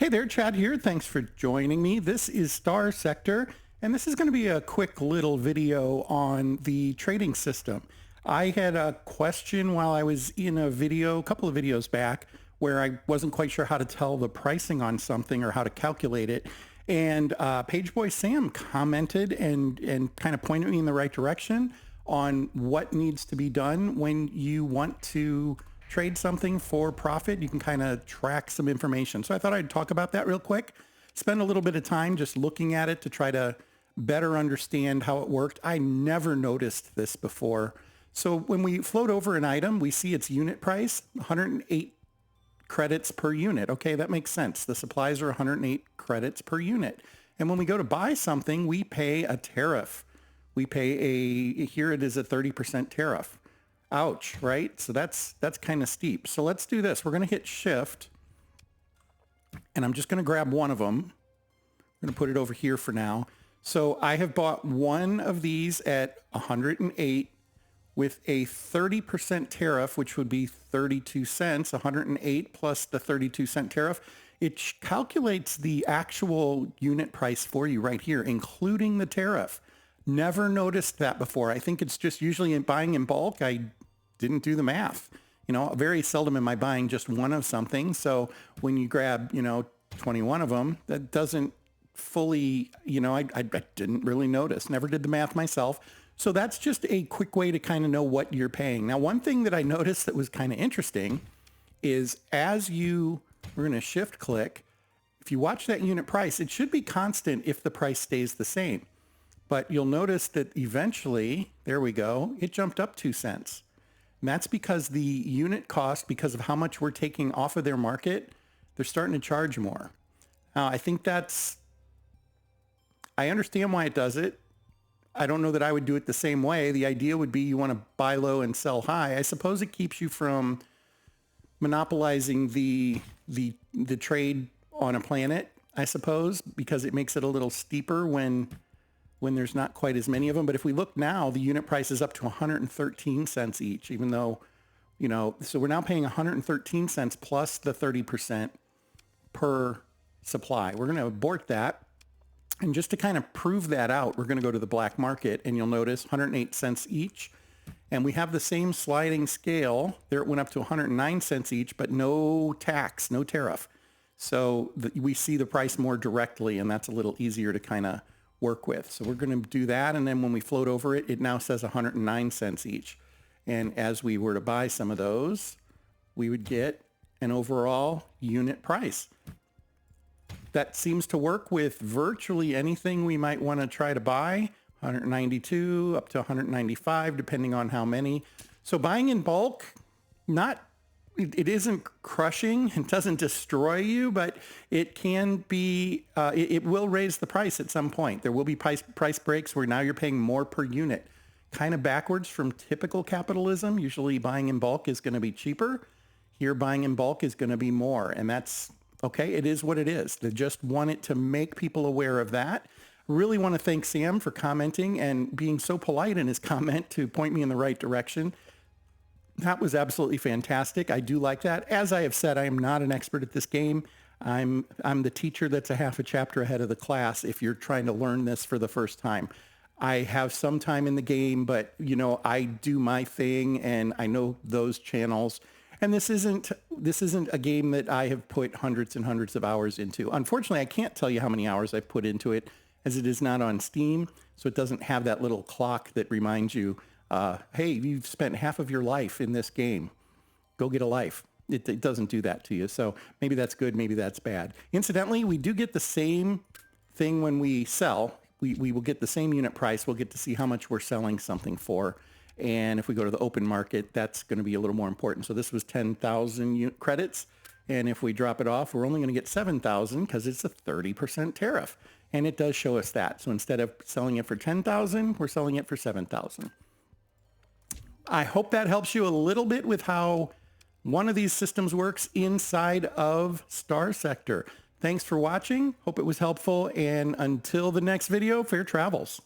Hey there, Chad here. Thanks for joining me. This is Starsector, and this is going to be a quick little video on the trading system. I had a question while I was in a video, a couple of videos back, where I wasn't quite sure how to tell the pricing on something or how to calculate it. And Pageboy Sam commented and kind of pointed me in the right direction on what needs to be done when you want to trade something for profit. You can kind of track some information. So I thought I'd talk about that real quick, spend a little bit of time just looking at it to try to better understand how it worked. I never noticed this before. So when we float over an item, we see its unit price, 108 credits per unit. Okay, that makes sense. The supplies are 108 credits per unit. And when we go to buy something, we pay a tariff. We pay here it is a 30% tariff. Ouch, right? So that's kind of steep. So let's do this. We're going to hit shift and I'm just going to grab one of them. I'm going to put it over here for now. So I have bought one of these at 108 with a 30% tariff, which would be 32 cents, 108 plus the 32-cent tariff. It calculates the actual unit price for you right here, including the tariff. Never noticed that before. I think it's just usually in buying in bulk. I didn't do the math. You know, very seldom am I buying just one of something. So when you grab, 21 of them, that doesn't fully, I didn't really notice. Never did the math myself. So that's just a quick way to kind of know what you're paying. Now, one thing that I noticed that was kind of interesting is we're going to shift click. If you watch that unit price, it should be constant if the price stays the same. But you'll notice that eventually, there we go, it jumped up 2 cents. And that's because the unit cost, because of how much we're taking off of their market, they're starting to charge more. Now, I think I understand why it does it. I don't know that I would do it the same way. The idea would be you want to buy low and sell high. I suppose it keeps you from monopolizing the trade on a planet, I suppose, because it makes it a little steeper when there's not quite as many of them. But if we look now, the unit price is up to 113 cents each, even though, so we're now paying 113 cents plus the 30% per supply. We're going to abort that. And just to kind of prove that out, we're going to go to the black market and you'll notice 108 cents each. And we have the same sliding scale. There it went up to 109 cents each, but no tax, no tariff. So we see the price more directly, and that's a little easier to kind of work with. So we're going to do that. And then when we float over it, it now says 109 cents each. And as we were to buy some of those, we would get an overall unit price. That seems to work with virtually anything we might want to try to buy. 192 up to 195, depending on how many. So buying in bulk, it isn't crushing. It doesn't destroy you, but it can be, it will raise the price at some point. There will be price breaks where now you're paying more per unit. Kind of backwards from typical capitalism. Usually buying in bulk is going to be cheaper. Here buying in bulk is going to be more. And that's okay. It is what it is. They just wanted to make people aware of that. Really want to thank Sam for commenting and being so polite in his comment to point me in the right direction. That was absolutely fantastic. I do like that. As I have said, I am not an expert at this game. I'm the teacher that's a half a chapter ahead of the class if you're trying to learn this for the first time. I have some time in the game, but I do my thing and I know those channels. And this isn't a game that I have put hundreds and hundreds of hours into. Unfortunately, I can't tell you how many hours I've put into it as it is not on Steam. So it doesn't have that little clock that reminds you, hey, you've spent half of your life in this game. Go get a life. It doesn't do that to you. So maybe that's good. Maybe that's bad. Incidentally, we do get the same thing when we sell. We will get the same unit price. We'll get to see how much we're selling something for. And if we go to the open market, that's going to be a little more important. So this was 10,000 credits. And if we drop it off, we're only going to get 7,000 because it's a 30% tariff. And it does show us that. So instead of selling it for 10,000, we're selling it for 7,000. I hope that helps you a little bit with how one of these systems works inside of Starsector. Thanks for watching. Hope it was helpful. And until the next video, fair travels.